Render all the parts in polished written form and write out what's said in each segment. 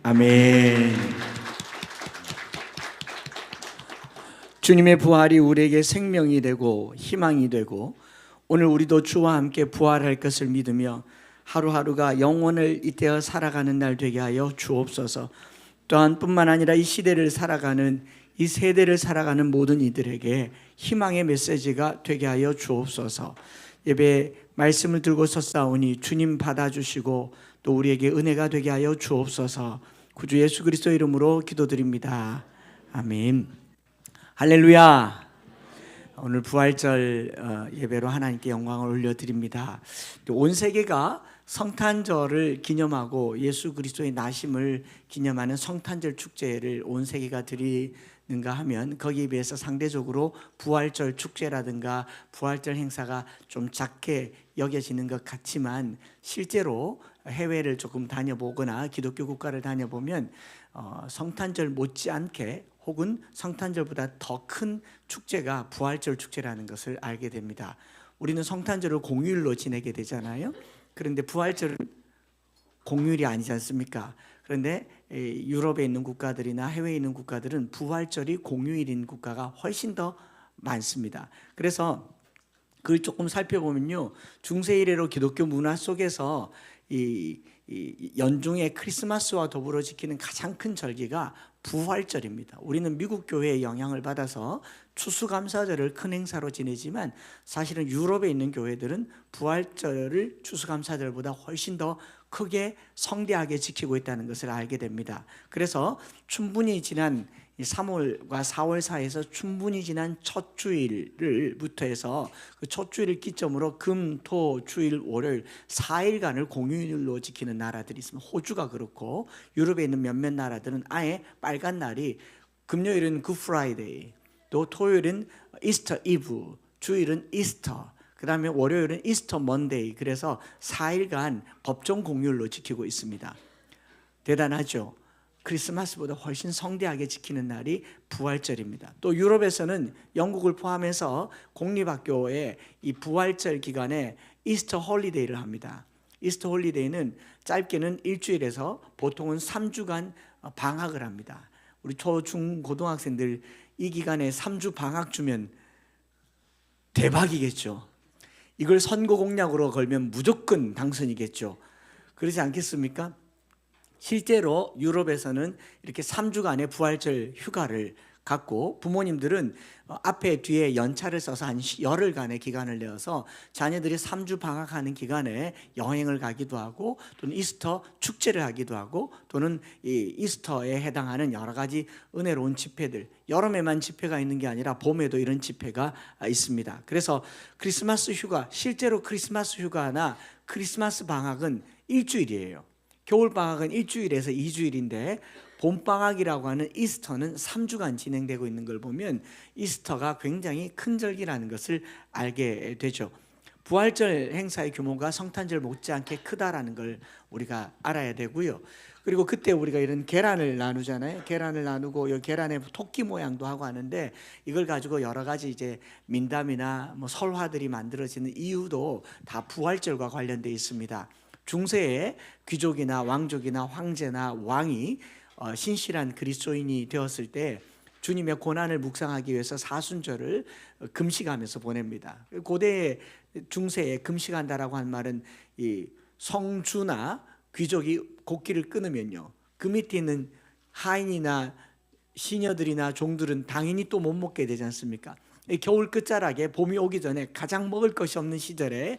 아멘. 주님의 부활이 우리에게 생명이 되고 희망이 되고 오늘 우리도 주와 함께 부활할 것을 믿으며 하루하루가 영원을 잇대어 살아가는 날 되게 하여 주옵소서. 또한 뿐만 아니라 이 시대를 살아가는 이 세대를 살아가는 모든 이들에게 희망의 메시지가 되게 하여 주옵소서. 예배 말씀을 들고 섰사오니 주님 받아주시고 또 우리에게 은혜가 되게 하여 주옵소서. 구주 예수 그리스도 이름으로 기도드립니다. 아멘. 할렐루야. 오늘 부활절 예배로 하나님께 영광을 올려드립니다. 온 세계가 성탄절을 기념하고 예수 그리스도의 나심을 기념하는 성탄절 축제를 온 세계가 드리는가 하면 거기에 비해서 상대적으로 부활절 축제라든가 부활절 행사가 좀 작게 여겨지는 것 같지만 실제로 해외를 조금 다녀보거나 기독교 국가를 다녀보면 성탄절 못지않게 혹은 성탄절보다 더 큰 축제가 부활절 축제라는 것을 알게 됩니다. 우리는 성탄절을 공휴일로 지내게 되잖아요. 그런데 부활절은 공휴일이 아니지 않습니까? 그런데 유럽에 있는 국가들이나 해외에 있는 국가들은 부활절이 공휴일인 국가가 훨씬 더 많습니다. 그래서 그걸 조금 살펴보면요, 중세 이래로 기독교 문화 속에서 이 연중에 크리스마스와 더불어 지키는 가장 큰 절기가 부활절입니다. 우리는 미국 교회의 영향을 받아서 추수감사절을 큰 행사로 지내지만 사실은 유럽에 있는 교회들은 부활절을 추수감사절보다 훨씬 더 크게 성대하게 지키고 있다는 것을 알게 됩니다. 그래서 충분히 지난 3월과 4월 사이에서 충분히 지난 첫 주일부터 해서 그 첫 주일을 기점으로 금, 토, 주일, 월요일 4일간을 공휴일로 지키는 나라들이 있습니다. 호주가 그렇고 유럽에 있는 몇몇 나라들은 아예 빨간 날이 금요일은 굿 프라이데이, 또 토요일은 이스터 이브, 주일은 이스터, 그 다음에 월요일은 이스터 먼데이. 그래서 4일간 법정 공휴일로 지키고 있습니다. 대단하죠? 크리스마스보다 훨씬 성대하게 지키는 날이 부활절입니다. 또 유럽에서는 영국을 포함해서 공립학교에 이 부활절 기간에 이스터 홀리데이를 합니다. 이스터 홀리데이는 짧게는 일주일에서 보통은 3주간 방학을 합니다. 우리 초, 중, 고등학생들 이 기간에 3주 방학 주면 대박이겠죠. 이걸 선거 공약으로 걸면 무조건 당선이겠죠. 그렇지 않겠습니까? 실제로 유럽에서는 이렇게 3주간의 부활절 휴가를 갖고 부모님들은 앞에 뒤에 연차를 써서 한 열흘간의 기간을 내어서 자녀들이 3주 방학하는 기간에 여행을 가기도 하고 또는 이스터 축제를 하기도 하고 또는 이 이스터에 해당하는 여러 가지 은혜로운 집회들, 여름에만 집회가 있는 게 아니라 봄에도 이런 집회가 있습니다. 그래서 크리스마스 휴가, 실제로 크리스마스 휴가나 크리스마스 방학은 일주일이에요. 겨울방학은 일주일에서 2주일인데 봄방학이라고 하는 이스터는 3주간 진행되고 있는 걸 보면 이스터가 굉장히 큰 절기라는 것을 알게 되죠. 부활절 행사의 규모가 성탄절 못지않게 크다라는 걸 우리가 알아야 되고요. 그리고 그때 우리가 이런 계란을 나누잖아요. 계란을 나누고 이 계란에 토끼 모양도 하고 하는데 이걸 가지고 여러 가지 이제 민담이나 뭐 설화들이 만들어지는 이유도 다 부활절과 관련되어 있습니다. 중세에 귀족이나 왕족이나 황제나 왕이 신실한 그리스도인이 되었을 때 주님의 고난을 묵상하기 위해서 사순절을 금식하면서 보냅니다. 고대 중세에 금식한다라고 한 말은 이 성주나 귀족이 곡기를 끊으면요, 그 밑에 있는 하인이나 시녀들이나 종들은 당연히 또 못 먹게 되지 않습니까? 겨울 끝자락에 봄이 오기 전에 가장 먹을 것이 없는 시절에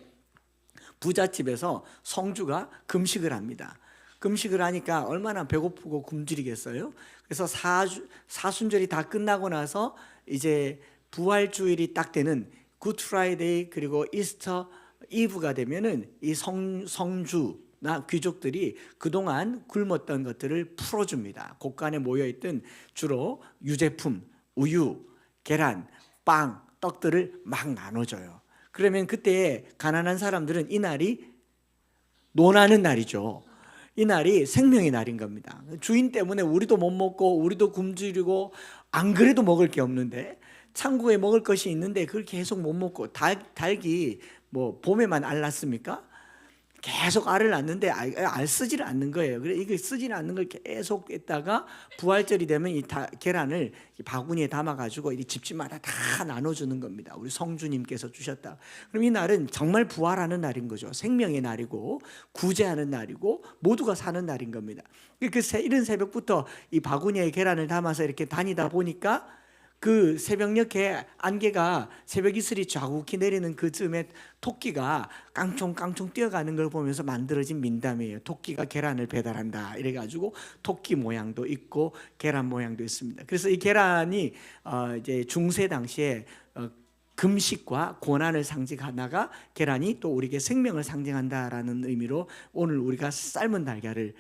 부잣집에서 성주가 금식을 합니다. 금식을 하니까 얼마나 배고프고 굶주리겠어요? 그래서 사순절이 다 끝나고 나서 이제 부활주일이 딱 되는 굿 프라이데이 그리고 이스터 이브가 되면은 이 성주나 귀족들이 그동안 굶었던 것들을 풀어줍니다. 곳간에 모여있던 주로 유제품, 우유, 계란, 빵, 떡들을 막 나눠줘요. 그러면 그때 가난한 사람들은 이 날이 논하는 날이죠. 이 날이 생명의 날인 겁니다. 주인 때문에 우리도 못 먹고 우리도 굶주리고 안 그래도 먹을 게 없는데 창고에 먹을 것이 있는데 그걸 계속 못 먹고 닭이 뭐 봄에만 알랐습니까? 계속 알을 낳는데 알 쓰지를 않는 거예요. 그래 이게 쓰지는 않는 걸 계속 했다가 부활절이 되면 이 계란을 바구니에 담아 가지고 이 집집마다 다 나눠주는 겁니다. 우리 성주님께서 주셨다. 그럼 이 날은 정말 부활하는 날인 거죠. 생명의 날이고 구제하는 날이고 모두가 사는 날인 겁니다. 이른 새벽부터 이 바구니에 계란을 담아서 이렇게 다니다 보니까 그 새벽녘에 안개가 새벽 이슬이 자욱히 내리는 그 즈음에 토끼가 깡총깡총 뛰어가는 걸 보면서 만들어진 민담이에요. 토끼가 계란을 배달한다 이래가지고 토끼 모양도 있고 계란 모양도 있습니다. 그래서 이 계란이 이제 중세 당시에 금식과 고난을 상징하다가 계란이 또 우리에게 생명을 상징한다라는 의미로 오늘 우리가 삶은 달걀을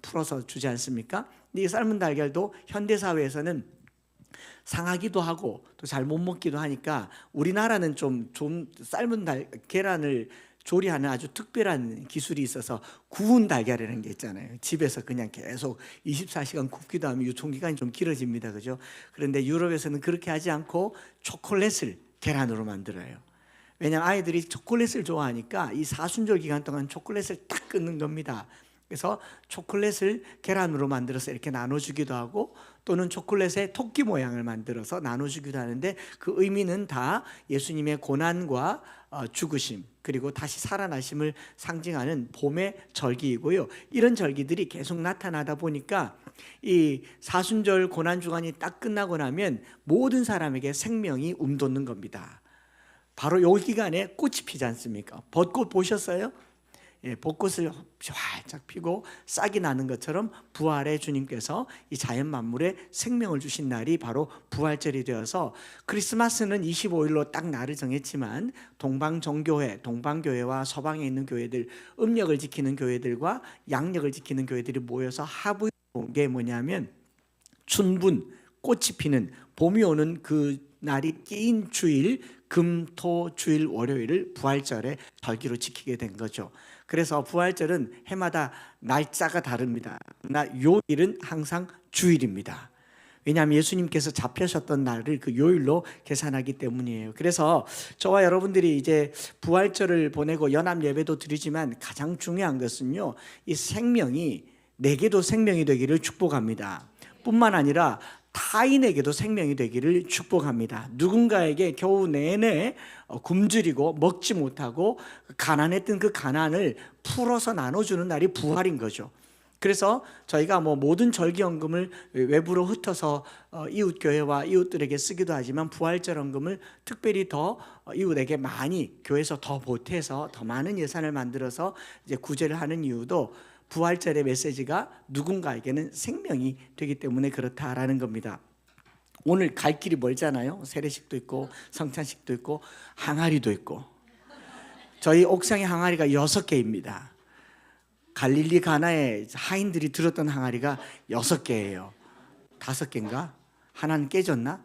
풀어서 주지 않습니까? 이 삶은 달걀도 현대 사회에서는 상하기도 하고 또 잘 못 먹기도 하니까 우리나라는 좀 삶은 계란을 조리하는 아주 특별한 기술이 있어서 구운 달걀이라는 게 있잖아요. 집에서 그냥 계속 24시간 굽기도 하면 유통기간이 좀 길어집니다. 그죠? 그런데 유럽에서는 그렇게 하지 않고 초콜릿을 계란으로 만들어요. 왜냐하면 아이들이 초콜릿을 좋아하니까 이 사순절 기간 동안 초콜릿을 딱 끊는 겁니다. 그래서 초콜릿을 계란으로 만들어서 이렇게 나눠주기도 하고 또는 초콜릿에 토끼 모양을 만들어서 나눠주기도 하는데 그 의미는 다 예수님의 고난과 죽으심 그리고 다시 살아나심을 상징하는 봄의 절기이고요. 이런 절기들이 계속 나타나다 보니까 이 사순절 고난 주간이 딱 끝나고 나면 모든 사람에게 생명이 움돋는 겁니다. 바로 요 기간에 꽃이 피지 않습니까? 벚꽃 보셨어요? 예, 벚꽃을 활짝 피고 싹이 나는 것처럼 부활의 주님께서 이 자연 만물에 생명을 주신 날이 바로 부활절이 되어서 크리스마스는 25일로 딱 날을 정했지만 동방정교회, 동방교회와 서방에 있는 교회들, 음력을 지키는 교회들과 양력을 지키는 교회들이 모여서 합의한 게 뭐냐면 춘분, 꽃이 피는 봄이 오는 그 날이 끼인 주일 금토 주일 월요일을 부활절의 절기로 지키게 된 거죠. 그래서 부활절은 해마다 날짜가 다릅니다. 그러나 요일은 항상 주일입니다. 왜냐하면 예수님께서 잡혀셨던 날을 그 요일로 계산하기 때문이에요. 그래서 저와 여러분들이 이제 부활절을 보내고 연합 예배도 드리지만 가장 중요한 것은요, 이 생명이 내게도 생명이 되기를 축복합니다. 뿐만 아니라 타인에게도 생명이 되기를 축복합니다. 누군가에게 겨우 내내 굶주리고 먹지 못하고 가난했던 그 가난을 풀어서 나눠주는 날이 부활인 거죠. 그래서 저희가 모든 절기헌금을 외부로 흩어서 이웃교회와 이웃들에게 쓰기도 하지만 부활절 헌금을 특별히 더 이웃에게 많이 교회에서 더 보태서 더 많은 예산을 만들어서 이제 구제를 하는 이유도 부활절의 메시지가 누군가에게는 생명이 되기 때문에 그렇다라는 겁니다. 오늘 갈 길이 멀잖아요. 세례식도 있고 성찬식도 있고 항아리도 있고 저희 옥상에 항아리가 6개입니다. 갈릴리 가나에 하인들이 들었던 항아리가 6개예요. 5개인가? 하나는 깨졌나?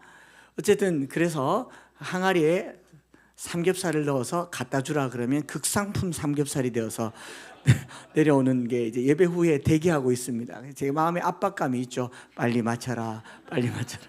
어쨌든 그래서 항아리에 삼겹살을 넣어서 갖다 주라 그러면 극상품 삼겹살이 되어서 내려오는 게 이제 예배 후에 대기하고 있습니다. 제 마음에 압박감이 있죠. 빨리 맞춰라, 빨리 맞춰라.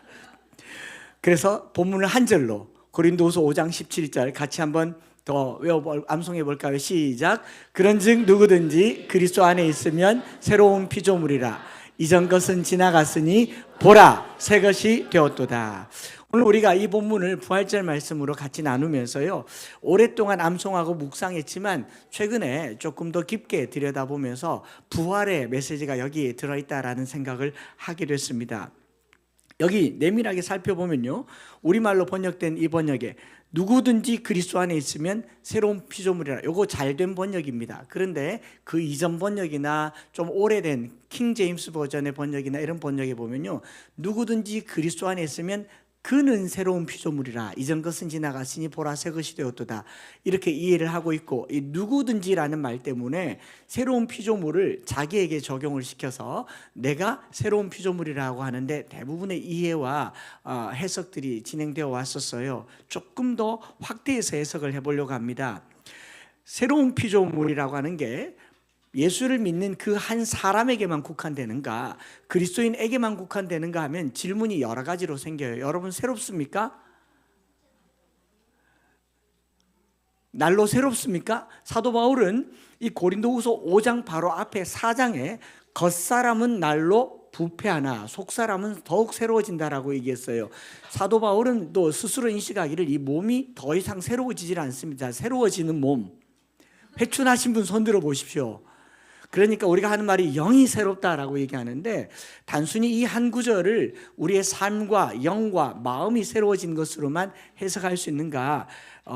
그래서 본문을 한 절로 고린도후서 5장 17절 같이 한번 더 암송해 볼까요? 시작. 그런즉 누구든지 그리스도 안에 있으면 새로운 피조물이라. 이전 것은 지나갔으니 보라 새 것이 되었도다. 오늘 우리가 이 본문을 부활절 말씀으로 같이 나누면서요, 오랫동안 암송하고 묵상했지만 최근에 조금 더 깊게 들여다보면서 부활의 메시지가 여기에 들어있다라는 생각을 하게 됐습니다. 여기 내밀하게 살펴보면요, 우리말로 번역된 이 번역에 누구든지 그리스도 안에 있으면 새로운 피조물이라, 요거 잘된 번역입니다. 그런데 그 이전 번역이나 좀 오래된 킹 제임스 버전의 번역이나 이런 번역에 보면요, 누구든지 그리스도 안에 있으면 그는 새로운 피조물이라. 이전 것은 지나갔으니 보라 새 것이 되었도다. 이렇게 이해를 하고 있고, 이 누구든지라는 말 때문에 새로운 피조물을 자기에게 적용을 시켜서 내가 새로운 피조물이라고 하는데 대부분의 이해와 해석들이 진행되어 왔었어요. 조금 더 확대해서 해석을 해보려고 합니다. 새로운 피조물이라고 하는 게 예수를 믿는 그 한 사람에게만 국한되는가, 그리스도인에게만 국한되는가 하면 질문이 여러 가지로 생겨요. 여러분 새롭습니까? 날로 새롭습니까? 사도 바울은 이 고린도후서 5장 바로 앞에 4장에 겉사람은 날로 부패하나 속사람은 더욱 새로워진다라고 얘기했어요. 사도 바울은 또 스스로 인식하기를 이 몸이 더 이상 새로워지질 않습니다. 새로워지는 몸. 회춘하신 분 손들어 보십시오. 그러니까 우리가 하는 말이 영이 새롭다라고 얘기하는데, 단순히 이 한 구절을 우리의 삶과 영과 마음이 새로워진 것으로만 해석할 수 있는가?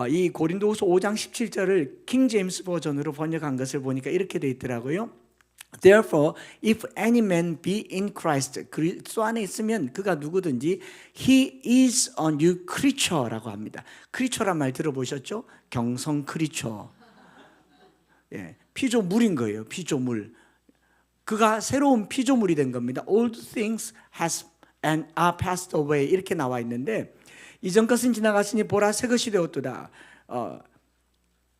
이 고린도후서 5장 17절을 킹 제임스 버전으로 번역한 것을 보니까 이렇게 돼 있더라고요. Therefore, if any man be in Christ, 그리스도 안에 있으면 그가 누구든지 he is a new creature라고 합니다. creature란 말 들어보셨죠? 경성 creature. 예, 피조물인 거예요. 피조물. 그가 새로운 피조물이 된 겁니다. Old things has and are passed away 이렇게 나와 있는데, 이전 것은 지나갔으니 보라 새 것이 되었도다.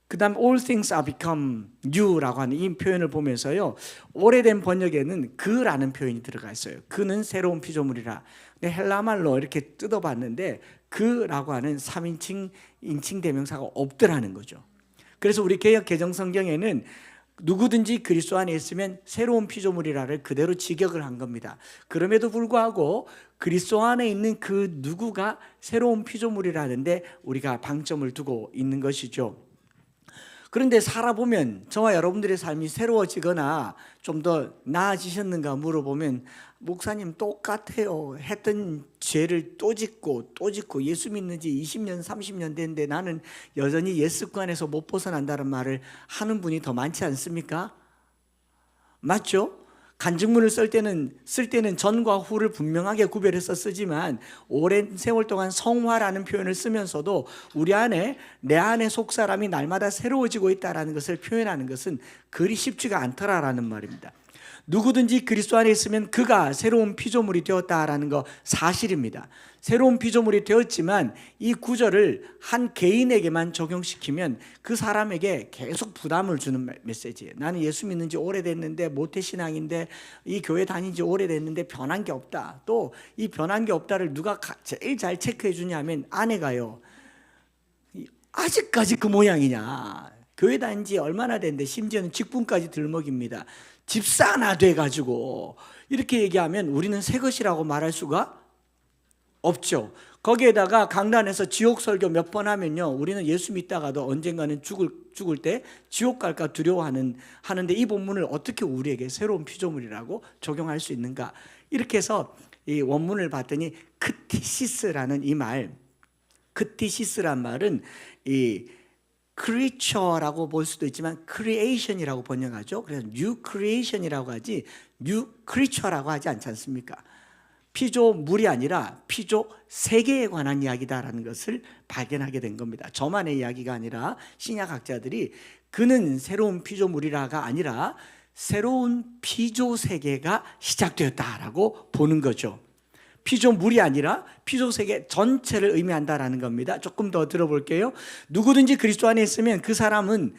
그 다음 all things are become new라고 하는 이 표현을 보면서요, 오래된 번역에는 그라는 표현이 들어가 있어요. 그는 새로운 피조물이라. 근데 헬라말로 이렇게 뜯어봤는데 그라고 하는 3인칭 인칭 대명사가 없더라는 거죠. 그래서 우리 개역 개정 성경에는 누구든지 그리스도 안에 있으면 새로운 피조물이라를 그대로 직역을 한 겁니다. 그럼에도 불구하고 그리스도 안에 있는 그 누구가 새로운 피조물이라는데 우리가 방점을 두고 있는 것이죠. 그런데 살아보면 저와 여러분들의 삶이 새로워지거나 좀 더 나아지셨는가 물어보면, 목사님 똑같아요. 했던 죄를 또 짓고 예수 믿는 지 20년 30년 됐는데 나는 여전히 옛 습관에서 못 벗어난다는 말을 하는 분이 더 많지 않습니까? 맞죠? 간증문을 쓸 때는 전과 후를 분명하게 구별해서 쓰지만, 오랜 세월 동안 성화라는 표현을 쓰면서도 우리 안에, 내 안에 속사람이 날마다 새로워지고 있다는 것을 표현하는 것은 그리 쉽지가 않더라라는 말입니다. 누구든지 그리스도 안에 있으면 그가 새로운 피조물이 되었다라는 거 사실입니다. 새로운 피조물이 되었지만 이 구절을 한 개인에게만 적용시키면 그 사람에게 계속 부담을 주는 메시지예요. 나는 예수 믿는 지 오래됐는데, 모태신앙인데, 이 교회 다닌 지 오래됐는데 변한 게 없다. 또 이 변한 게 없다를 누가 제일 잘 체크해 주냐면 아내가요. 아직까지 그 모양이냐. 교회 다닌 지 얼마나 됐는데, 심지어는 직분까지 들먹입니다. 집사 하나 돼가지고 이렇게 얘기하면 우리는 새 것이라고 말할 수가 없죠. 거기에다가 강단에서 지옥 설교 몇 번 하면요, 우리는 예수 믿다가도 언젠가는 죽을 때 지옥 갈까 하는데 이 본문을 어떻게 우리에게 새로운 피조물이라고 적용할 수 있는가? 이렇게 해서 이 원문을 봤더니 크티시스라는 이 말, 크티시스란 말은 이 creature라고 볼 수도 있지만 creation이라고 번역하죠. 그래서 new creation이라고 하지 new creature라고 하지 않지 않습니까? 피조물이 아니라 피조 세계에 관한 이야기다라는 것을 발견하게 된 겁니다. 저만의 이야기가 아니라 신약학자들이 그는 새로운 피조물이라가 아니라 새로운 피조 세계가 시작되었다라고 보는 거죠. 피조물이 아니라 피조세계 전체를 의미한다라는 겁니다. 조금 더 들어볼게요. 누구든지 그리스도 안에 있으면 그 사람은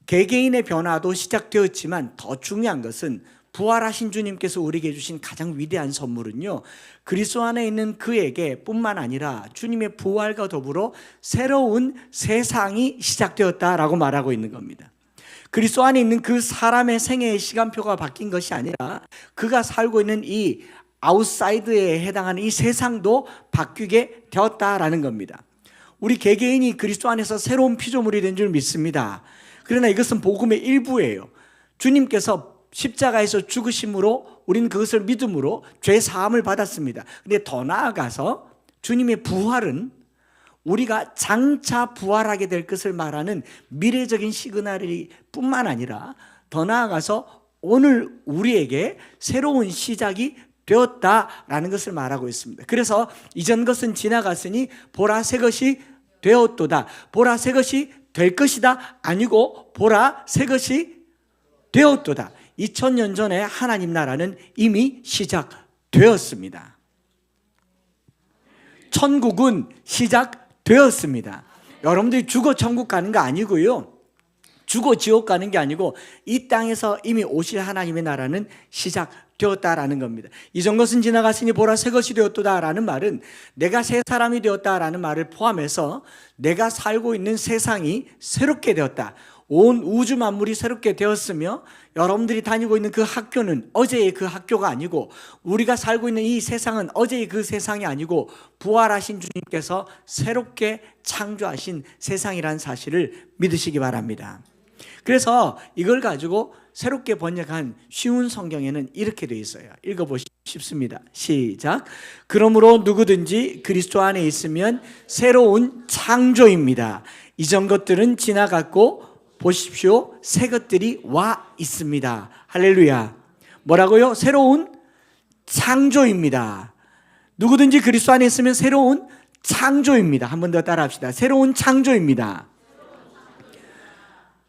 개개인의 변화도 시작되었지만 더 중요한 것은 부활하신 주님께서 우리에게 주신 가장 위대한 선물은요, 그리스도 안에 있는 그에게 뿐만 아니라 주님의 부활과 더불어 새로운 세상이 시작되었다라고 말하고 있는 겁니다. 그리스도 안에 있는 그 사람의 생애의 시간표가 바뀐 것이 아니라 그가 살고 있는 이 아웃사이드에 해당하는 이 세상도 바뀌게 되었다라는 겁니다. 우리 개개인이 그리스도 안에서 새로운 피조물이 된 줄 믿습니다. 그러나 이것은 복음의 일부예요. 주님께서 십자가에서 죽으심으로 우리는 그것을 믿음으로 죄 사함을 받았습니다. 근데 더 나아가서 주님의 부활은 우리가 장차 부활하게 될 것을 말하는 미래적인 시그널이 뿐만 아니라 더 나아가서 오늘 우리에게 새로운 시작이 되었다라는 것을 말하고 있습니다. 그래서 이전 것은 지나갔으니 보라 새 것이 되었도다. 보라 새 것이 될 것이다 아니고 보라 새 것이 되었도다. 2000년 전에 하나님 나라는 이미 시작되었습니다. 천국은 시작되었습니다. 여러분들이 죽어 천국 가는 거 아니고요, 죽어 지옥 가는 게 아니고 이 땅에서 이미 오실 하나님의 나라는 시작되었습니다. 되었다라는 겁니다. 이전 것은 지나갔으니 보라 새 것이 되었도다라는 말은 내가 새 사람이 되었다라는 말을 포함해서 내가 살고 있는 세상이 새롭게 되었다. 온 우주 만물이 새롭게 되었으며 여러분들이 다니고 있는 그 학교는 어제의 그 학교가 아니고 우리가 살고 있는 이 세상은 어제의 그 세상이 아니고 부활하신 주님께서 새롭게 창조하신 세상이라는 사실을 믿으시기 바랍니다. 그래서 이걸 가지고 새롭게 번역한 쉬운 성경에는 이렇게 되어 있어요. 읽어보십니다. 시작. 그러므로 누구든지 그리스도 안에 있으면 새로운 창조입니다. 이전 것들은 지나갔고 보십시오. 새 것들이 와 있습니다. 할렐루야. 뭐라고요? 새로운 창조입니다. 누구든지 그리스도 안에 있으면 새로운 창조입니다. 한 번 더 따라합시다. 새로운 창조입니다.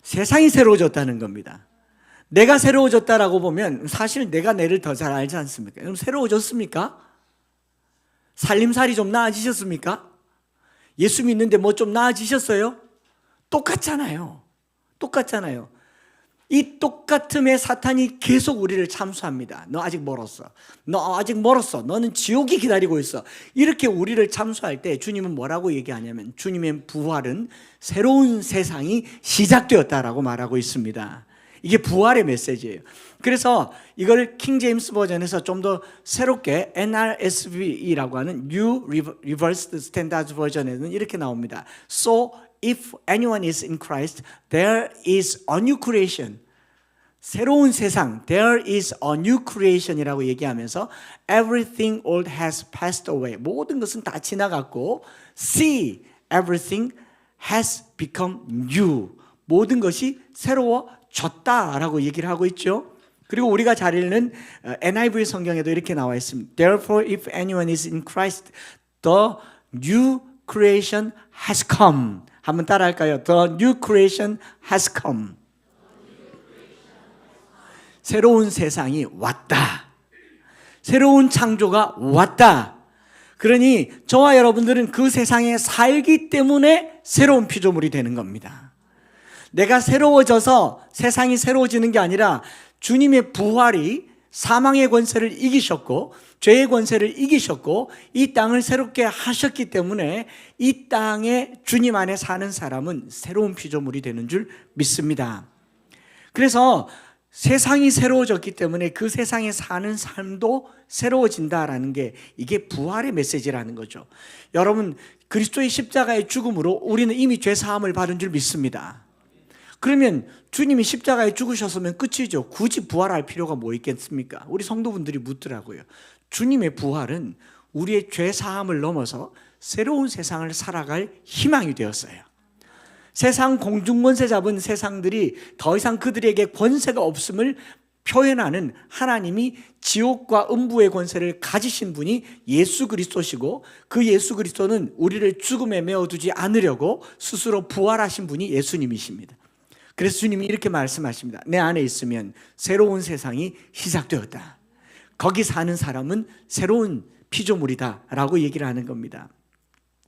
세상이 새로워졌다는 겁니다. 내가 새로워졌다라고 보면 사실 내가 내를 더 잘 알지 않습니까? 그럼 새로워졌습니까? 살림살이 좀 나아지셨습니까? 예수 믿는데 뭐 좀 나아지셨어요? 똑같잖아요. 똑같잖아요. 이 똑같음에 사탄이 계속 우리를 참수합니다. 너 아직 멀었어. 너 아직 멀었어. 너는 지옥이 기다리고 있어. 이렇게 우리를 참수할 때 주님은 뭐라고 얘기하냐면 주님의 부활은 새로운 세상이 시작되었다라고 말하고 있습니다. 이게 부활의 메시지예요. 그래서 이걸 킹 제임스 버전에서 좀 더 새롭게 NRSV라고 하는 New Revised Standard 버전에는 이렇게 나옵니다. So if anyone is in Christ, there is a new creation. 새로운 세상, there is a new creation이라고 얘기하면서 everything old has passed away. 모든 것은 다 지나갔고 see, everything has become new. 모든 것이 새로워졌다라고 얘기를 하고 있죠. 그리고 우리가 잘 읽는 NIV 성경에도 이렇게 나와 있습니다. Therefore, if anyone is in Christ, the new creation has come. 한번 따라할까요? The new creation has come. 새로운 세상이 왔다. 새로운 창조가 왔다. 그러니 저와 여러분들은 그 세상에 살기 때문에 새로운 피조물이 되는 겁니다. 내가 새로워져서 세상이 새로워지는 게 아니라 주님의 부활이 사망의 권세를 이기셨고 죄의 권세를 이기셨고 이 땅을 새롭게 하셨기 때문에 이 땅에 주님 안에 사는 사람은 새로운 피조물이 되는 줄 믿습니다. 그래서 세상이 새로워졌기 때문에 그 세상에 사는 삶도 새로워진다라는 게 이게 부활의 메시지라는 거죠. 여러분, 그리스도의 십자가의 죽음으로 우리는 이미 죄 사함을 받은 줄 믿습니다. 그러면 주님이 십자가에 죽으셨으면 끝이죠. 굳이 부활할 필요가 뭐 있겠습니까? 우리 성도분들이 묻더라고요. 주님의 부활은 우리의 죄 사함을 넘어서 새로운 세상을 살아갈 희망이 되었어요. 세상 공중권세 잡은 세상들이 더 이상 그들에게 권세가 없음을 표현하는 하나님이 지옥과 음부의 권세를 가지신 분이 예수 그리스도시고 그 예수 그리스도는 우리를 죽음에 메어두지 않으려고 스스로 부활하신 분이 예수님이십니다. 그래서 주님이 이렇게 말씀하십니다. 내 안에 있으면 새로운 세상이 시작되었다. 거기 사는 사람은 새로운 피조물이다 라고 얘기를 하는 겁니다.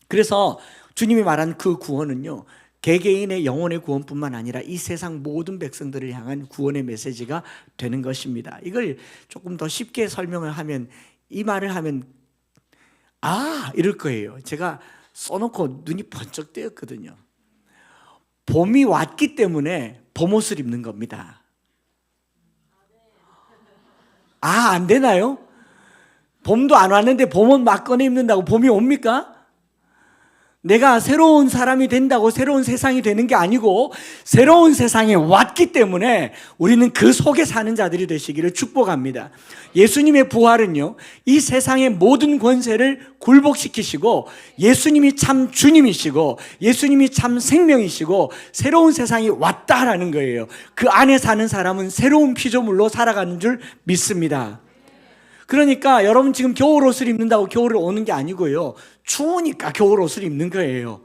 그래서 주님이 말한 그 구원은요, 개개인의 영혼의 구원뿐만 아니라 이 세상 모든 백성들을 향한 구원의 메시지가 되는 것입니다. 이걸 조금 더 쉽게 설명을 하면, 이 말을 하면 이럴 거예요. 제가 써놓고 눈이 번쩍 뜨였거든요. 봄이 왔기 때문에 봄옷을 입는 겁니다. 안 되나요? 봄도 안 왔는데 봄옷 막 꺼내 입는다고 봄이 옵니까? 내가 새로운 사람이 된다고 새로운 세상이 되는 게 아니고 새로운 세상에 왔기 때문에 우리는 그 속에 사는 자들이 되시기를 축복합니다. 예수님의 부활은요, 이 세상의 모든 권세를 굴복시키시고 예수님이 참 주님이시고 예수님이 참 생명이시고 새로운 세상이 왔다라는 거예요. 그 안에 사는 사람은 새로운 피조물로 살아가는 줄 믿습니다. 그러니까 여러분 지금 겨울옷을 입는다고 겨울을 오는 게 아니고요, 추우니까 겨울옷을 입는 거예요.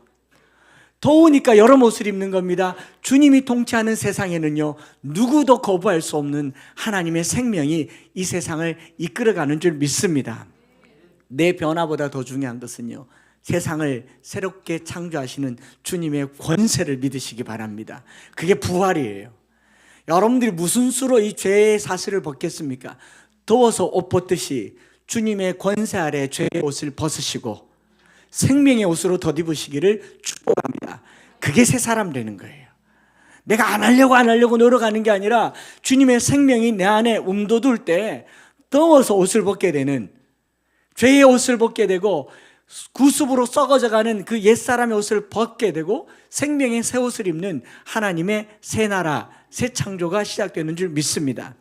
더우니까 여름옷을 입는 겁니다. 주님이 통치하는 세상에는요, 누구도 거부할 수 없는 하나님의 생명이 이 세상을 이끌어가는 줄 믿습니다. 내 변화보다 더 중요한 것은요, 세상을 새롭게 창조하시는 주님의 권세를 믿으시기 바랍니다. 그게 부활이에요. 여러분들이 무슨 수로 이 죄의 사슬을 벗겠습니까? 더워서 옷 벗듯이 주님의 권세 아래 죄의 옷을 벗으시고 생명의 옷으로 덧입으시기를 축복합니다. 그게 새 사람 되는 거예요. 내가 안 하려고 노력하는 게 아니라 주님의 생명이 내 안에 움돋을 때 더워서 옷을 벗게 되는, 죄의 옷을 벗게 되고 구습으로 썩어져가는 그 옛사람의 옷을 벗게 되고 생명의 새 옷을 입는 하나님의 새 나라, 새 창조가 시작되는 줄 믿습니다.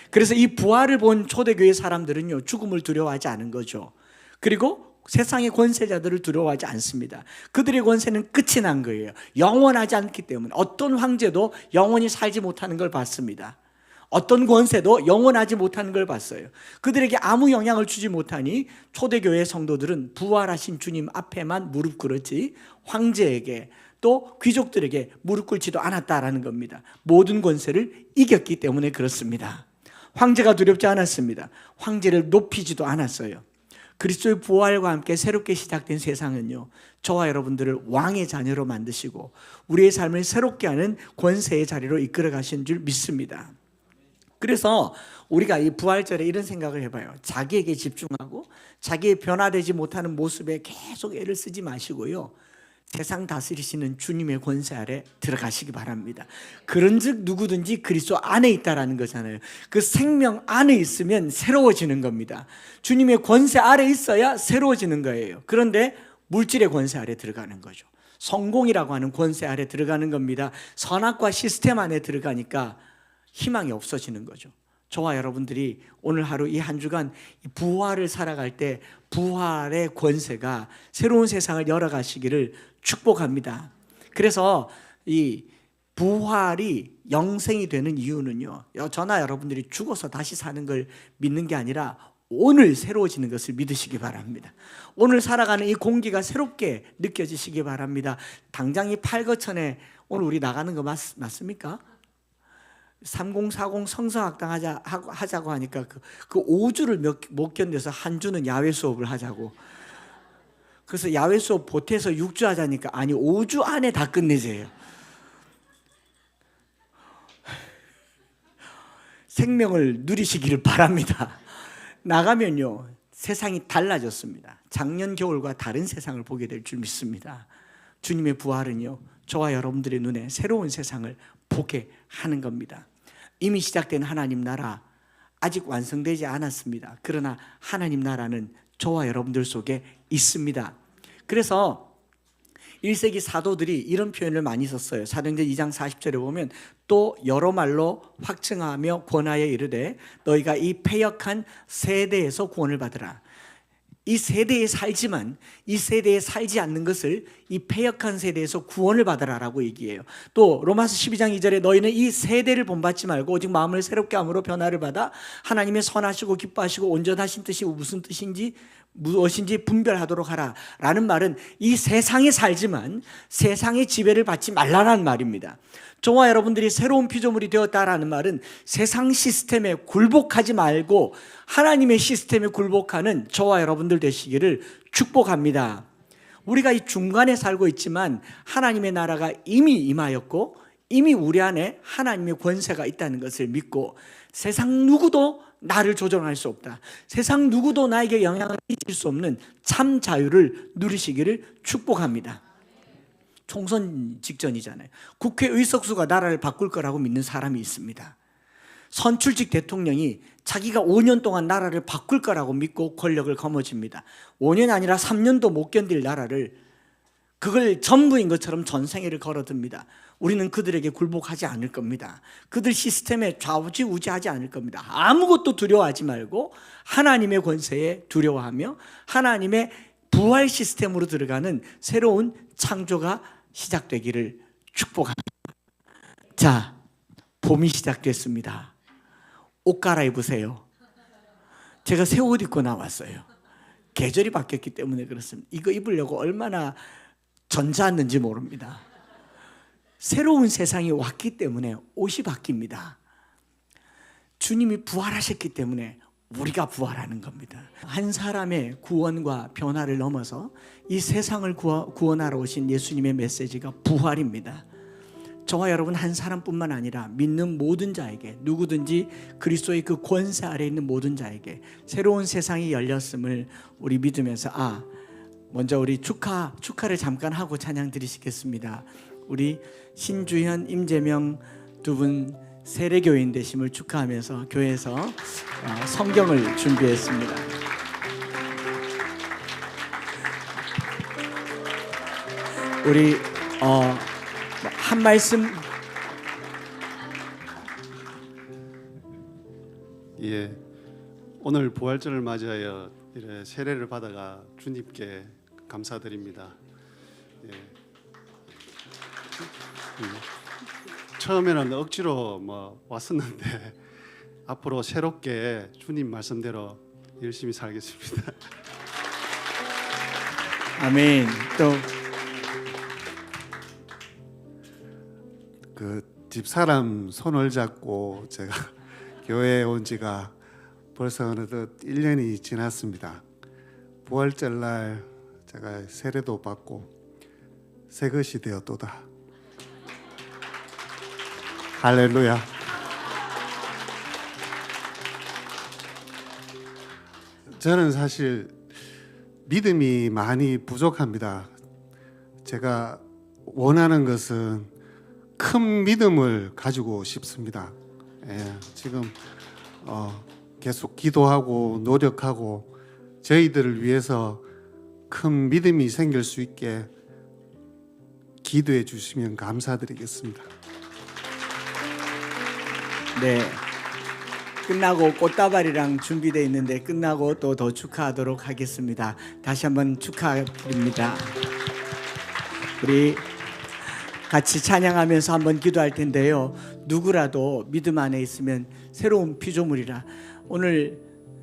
그래서 이 부활을 본 초대교회 사람들은요, 죽음을 두려워하지 않은 거죠. 그리고 세상의 권세자들을 두려워하지 않습니다. 그들의 권세는 끝이 난 거예요. 영원하지 않기 때문에. 어떤 황제도 영원히 살지 못하는 걸 봤습니다. 어떤 권세도 영원하지 못하는 걸 봤어요. 그들에게 아무 영향을 주지 못하니 초대교회 성도들은 부활하신 주님 앞에만 무릎 꿇었지 황제에게 또 귀족들에게 무릎 꿇지도 않았다라는 겁니다. 모든 권세를 이겼기 때문에 그렇습니다. 황제가 두렵지 않았습니다. 황제를 높이지도 않았어요. 그리스도의 부활과 함께 새롭게 시작된 세상은요, 저와 여러분들을 왕의 자녀로 만드시고 우리의 삶을 새롭게 하는 권세의 자리로 이끌어 가신 줄 믿습니다. 그래서 우리가 이 부활절에 이런 생각을 해봐요. 자기에게 집중하고 자기의 변화되지 못하는 모습에 계속 애를 쓰지 마시고요, 세상 다스리시는 주님의 권세 아래 들어가시기 바랍니다. 그런즉 누구든지 그리스도 안에 있다라는 거잖아요. 그 생명 안에 있으면 새로워지는 겁니다. 주님의 권세 아래 있어야 새로워지는 거예요. 그런데 물질의 권세 아래 들어가는 거죠. 성공이라고 하는 권세 아래 들어가는 겁니다. 선악과 시스템 안에 들어가니까 희망이 없어지는 거죠. 저와 여러분들이 오늘 하루 이 한 주간 부활을 살아갈 때 부활의 권세가 새로운 세상을 열어가시기를 축복합니다. 그래서 이 부활이 영생이 되는 이유는요, 저나 여러분들이 죽어서 다시 사는 걸 믿는 게 아니라 오늘 새로워지는 것을 믿으시기 바랍니다. 오늘 살아가는 이 공기가 새롭게 느껴지시기 바랍니다. 당장 이 팔거천에 오늘 우리 나가는 거 맞습니까? 3040 성서학당 하자고 하니까 그 5주를 못 견뎌서 한 주는 야외 수업을 하자고. 그래서 야외 수업 보태서 6주 하자니까 아니 5주 안에 다 끝내세요. 생명을 누리시기를 바랍니다. 나가면요, 세상이 달라졌습니다. 작년 겨울과 다른 세상을 보게 될 줄 믿습니다. 주님의 부활은요, 저와 여러분들의 눈에 새로운 세상을 보게 하는 겁니다. 이미 시작된 하나님 나라 아직 완성되지 않았습니다. 그러나 하나님 나라는 저와 여러분들 속에 있습니다. 그래서 1세기 사도들이 이런 표현을 많이 썼어요. 사도행전 2장 40절에 보면 또 여러 말로 확증하며 권하여 이르되 너희가 이 패역한 세대에서 구원을 받으라. 이 세대에 살지만 이 세대에 살지 않는 것을 이 패역한 세대에서 구원을 받으라라고 얘기해요. 또 로마서 12장 2절에 너희는 이 세대를 본받지 말고 오직 마음을 새롭게 함으로 변화를 받아 하나님의 선하시고 기뻐하시고 온전하신 뜻이 무슨 뜻인지 무엇인지 분별하도록 하라 라는 말은 이 세상에 살지만 세상의 지배를 받지 말라는 말입니다. 저와 여러분들이 새로운 피조물이 되었다라는 말은 세상 시스템에 굴복하지 말고 하나님의 시스템에 굴복하는 저와 여러분들 되시기를 축복합니다. 우리가 이 중간에 살고 있지만 하나님의 나라가 이미 임하였고 이미 우리 안에 하나님의 권세가 있다는 것을 믿고 세상 누구도 나를 조종할 수 없다, 세상 누구도 나에게 영향을 미칠 수 없는 참 자유를 누리시기를 축복합니다. 총선 직전이잖아요. 국회 의석수가 나라를 바꿀 거라고 믿는 사람이 있습니다. 선출직 대통령이 자기가 5년 동안 나라를 바꿀 거라고 믿고 권력을 거머쥡니다. 5년 아니라 3년도 못 견딜 나라를 그걸 전부인 것처럼 전생애를 걸어듭니다. 우리는 그들에게 굴복하지 않을 겁니다. 그들 시스템에 좌우지우지하지 않을 겁니다. 아무것도 두려워하지 말고 하나님의 권세에 두려워하며 하나님의 부활 시스템으로 들어가는 새로운 창조가 시작되기를 축복합니다. 자, 봄이 시작됐습니다. 옷 갈아입으세요. 제가 새 옷 입고 나왔어요. 계절이 바뀌었기 때문에 그렇습니다. 이거 입으려고 얼마나 전자했는지 모릅니다. 새로운 세상이 왔기 때문에 옷이 바뀝니다. 주님이 부활하셨기 때문에 우리가 부활하는 겁니다. 한 사람의 구원과 변화를 넘어서 이 세상을 구원하러 오신 예수님의 메시지가 부활입니다. 저와 여러분 한 사람뿐만 아니라 믿는 모든 자에게, 누구든지 그리스도의 그 권세 아래 있는 모든 자에게 새로운 세상이 열렸음을 우리 믿으면서 먼저 우리 축하를 잠깐 하고 찬양 드리시겠습니다. 우리 신주현, 임재명 두 분 세례교인 되심을 축하하면서 교회에서 성경을 준비했습니다. 우리 한 말씀. 예, 오늘 부활절을 맞이하여 이래 세례를 받아가 주님께 감사드립니다. 예. 처음에는 억지로 왔었는데 앞으로 새롭게 주님 말씀대로 열심히 살겠습니다. 아멘. 또 그 집사람 손을 잡고 제가 교회에 온 지가 벌써 어느덧 1년이 지났습니다. 부활절 날 제가 세례도 받고 새 것이 되었도다. 할렐루야. 저는 사실 믿음이 많이 부족합니다. 제가 원하는 것은 큰 믿음을 가지고 싶습니다. 지금 계속 기도하고 노력하고 저희들을 위해서 큰 믿음이 생길 수 있게 기도해 주시면 감사드리겠습니다. 네, 끝나고 꽃다발이랑 준비되어 있는데 끝나고 또 더 축하하도록 하겠습니다. 다시 한번 축하드립니다. 우리 같이 찬양하면서 한번 기도할 텐데요, 누구라도 믿음 안에 있으면 새로운 피조물이라. 오늘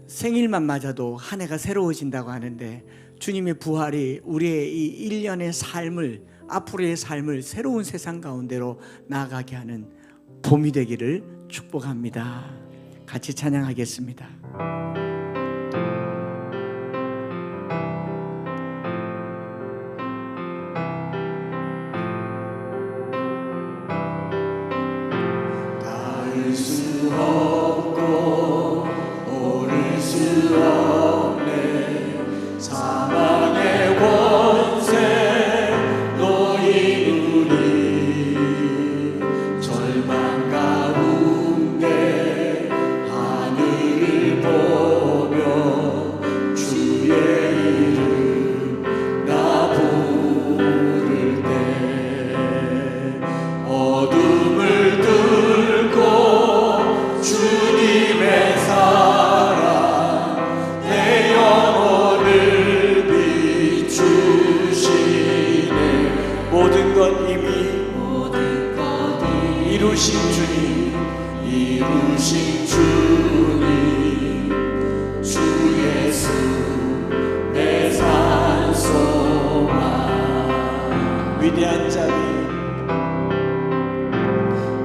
생일만 맞아도 한 해가 새로워진다고 하는데 주님의 부활이 우리의 이 1년의 삶을, 앞으로의 삶을 새로운 세상 가운데로 나아가게 하는 봄이 되기를 축복합니다. 같이 찬양하겠습니다. 닿을 수 없고 오를 수 없네 사망의 권세 너희 우리 절망 가운데 하늘을 보며 주의 이름 나 부를 때 어둠을 뚫고 주님의 사랑 내 영혼을 비추시네 모든 것 이미 이루신 주님 이루신 주님 주 예수 내 산소망 위대한 자비,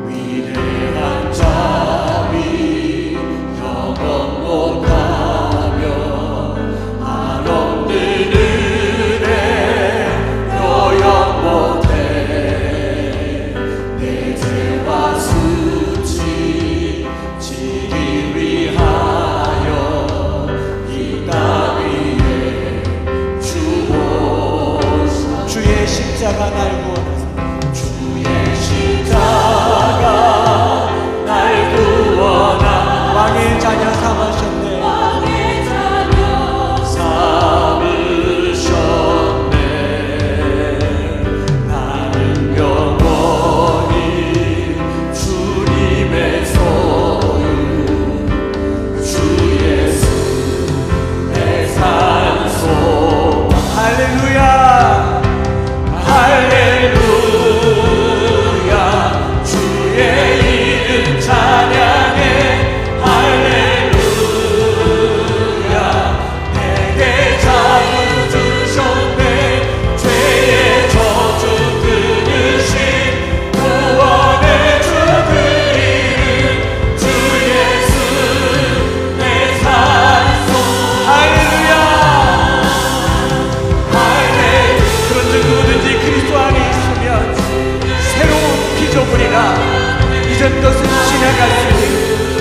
위대한 자비 영원 못하며 한없는 은혜 요역 못해 내 죄와 수치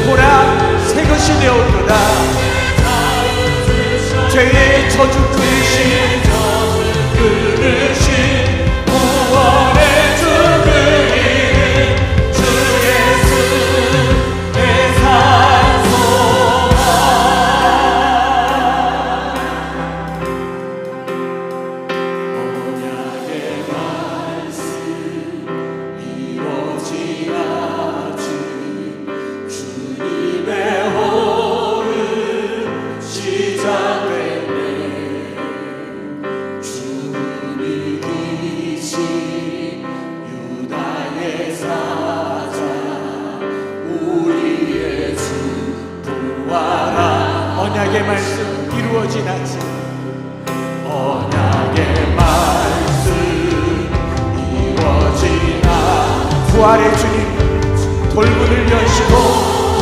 보라 새 것이 되었도다. 죄의 저주 끊으신 구원의 주 그리는 주 예수 내 산소만. 언약의 말씀 이루어지나지 주님의 호흡 시작됐네. 주님이 계신 유다의 사자 우리의 주 부활한 언약의 말씀 이루어지나지. 언약의 말씀 이루어지나. 부활의 주님 돌문을 여시고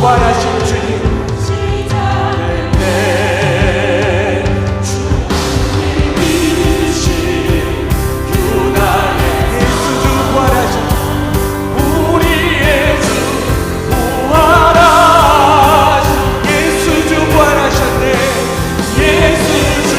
부활하신 주님 네. 주님이신 유다의 예수 주 부활하신 우리의 주 부활하신 예수 주 부활하셨네. 예수 주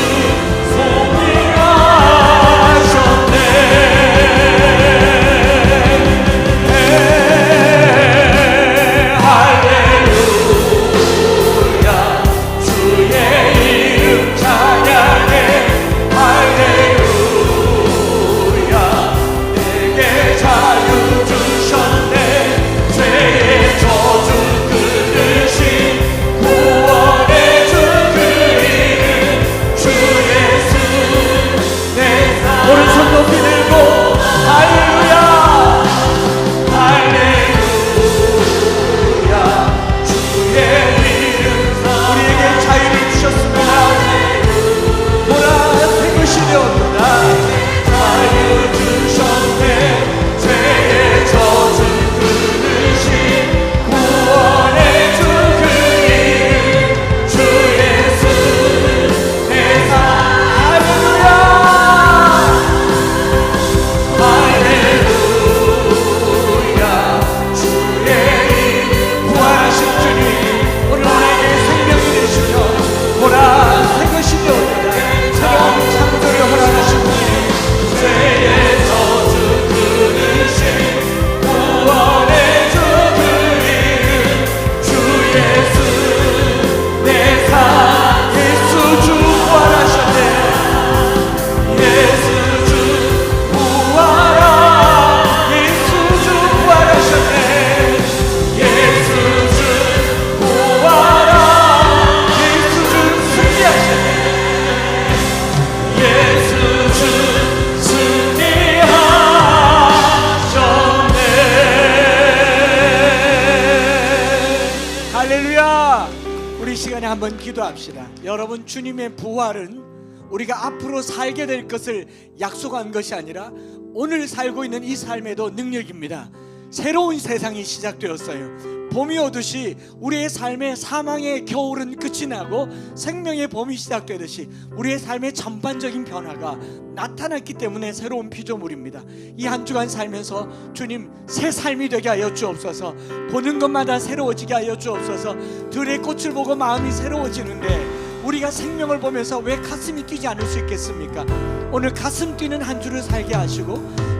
한번 기도합시다. 여러분, 주님의 부활은 우리가 앞으로 살게 될 것을 약속한 것이 아니라 오늘 살고 있는 이 삶에도 능력입니다. 새로운 세상이 시작되었어요. 봄이 오듯이 우리의 삶의 사망의 겨울은 끝이 나고 생명의 봄이 시작되듯이 우리의 삶의 전반적인 변화가 나타났기 때문에 새로운 피조물입니다. 이 한 주간 살면서 주님 새 삶이 되게 하여 주옵소서. 보는 것마다 새로워지게 하여 주옵소서. 들의 꽃을 보고 마음이 새로워지는데 우리가 생명을 보면서 왜 가슴이 뛰지 않을 수 있겠습니까? 오늘 가슴 뛰는 한 주를 살게 하시고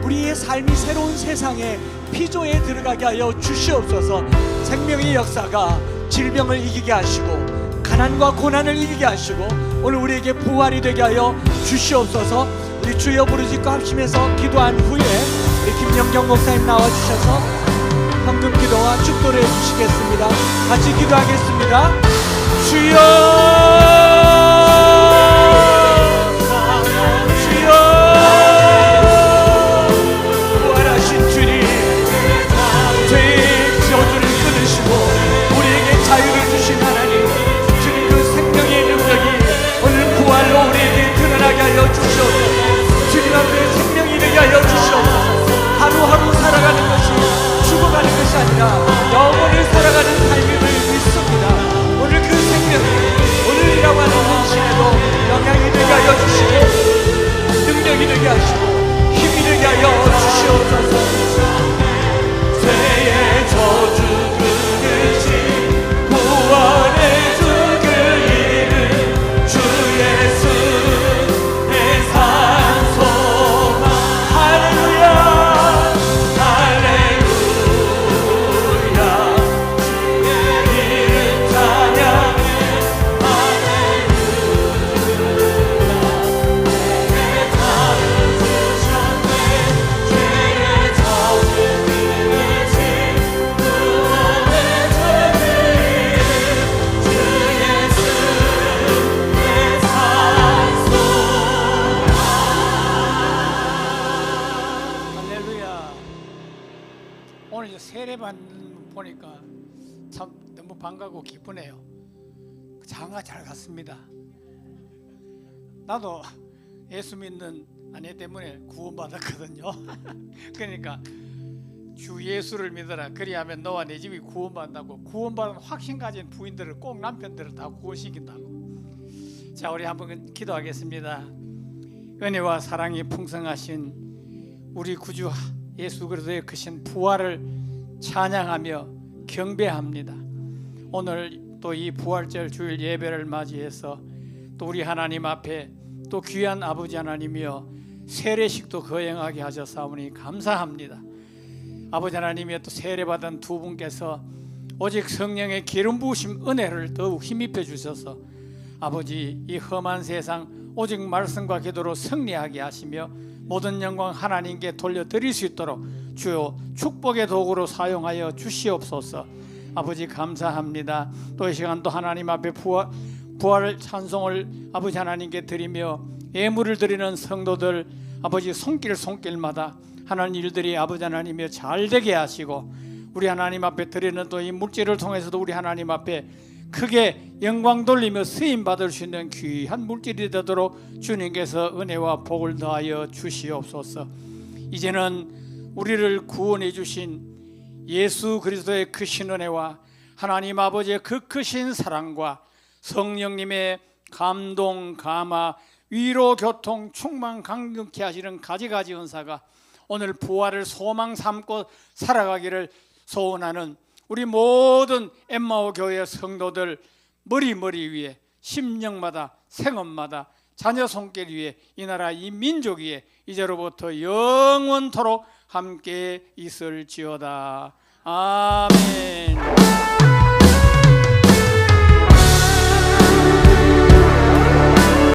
우리의 삶이 새로운 세상에 피조에 들어가게 하여 주시옵소서. 생명의 역사가 질병을 이기게 하시고 가난과 고난을 이기게 하시고 오늘 우리에게 부활이 되게 하여 주시옵소서. 우리 주여 부르짖고 합심해서 기도한 후에 우리 김영경 목사님 나와주셔서 헌금 기도와 축도를 해주시겠습니다. 같이 기도하겠습니다. 주여, 주여, 부활하신 주님, 죄의 저주를 끊으시고 우리에게 자유를 주신 하나님, 주님 그 생명의 능력이 오늘 부활로 우리에게 드러나게 하여 주시옵소서. 주님 앞에 생명이 되게 하여 주시옵소서. 하루하루 살아가는 것이 죽어가는 것이 아니라 영원히 살아가는 삶임을 믿습니다. 오늘 그 생명이 오늘 참 너무 반가고 기쁘네요. 장가 잘 갔습니다. 나도 예수 믿는 아내 때문에 구원받았거든요. 그러니까 주 예수를 믿어라, 그리하면 너와 내 집이 구원받는다고, 구원받은 확신 가진 부인들을 꼭 남편들을 다 구원시킨다고. 자, 우리 한번 기도하겠습니다. 은혜와 사랑이 풍성하신 우리 구주 예수 그리스도의 크신 부활을 찬양하며 경배합니다. 오늘 또 이 부활절 주일 예배를 맞이해서 또 우리 하나님 앞에 또 귀한 아버지 하나님이여 세례식도 거행하게 하셨사오니 감사합니다. 아버지 하나님이여 또 세례받은 두 분께서 오직 성령의 기름 부으심 은혜를 더욱 힘입혀 주셔서 아버지 이 험한 세상 오직 말씀과 기도로 승리하게 하시며 모든 영광 하나님께 돌려드릴 수 있도록 주여 축복의 도구로 사용하여 주시옵소서. 아버지 감사합니다. 또 이 시간 또 하나님 앞에 부활 찬송을 아버지 하나님께 드리며 예물을 드리는 성도들 아버지 손길마다 하나님 일들이 아버지 하나님이 잘 되게 하시고 우리 하나님 앞에 드리는 또 이 물질을 통해서도 우리 하나님 앞에 크게 영광 돌리며 쓰임 받을 수 있는 귀한 물질이 되도록 주님께서 은혜와 복을 더하여 주시옵소서. 이제는 우리를 구원해 주신 예수 그리스도의 크신 은혜와 하나님 아버지의 그 크신 사랑과 성령님의 감동, 감화, 위로, 교통, 충만, 강력케 하시는 가지가지 은사가 오늘 부활을 소망 삼고 살아가기를 소원하는 우리 모든 엠마오 교회 성도들 머리 위에 심령마다 생업마다 자녀 손길 위에 이 나라 이 민족 위에 이제로부터 영원토록 함께 있을지어다. 아멘.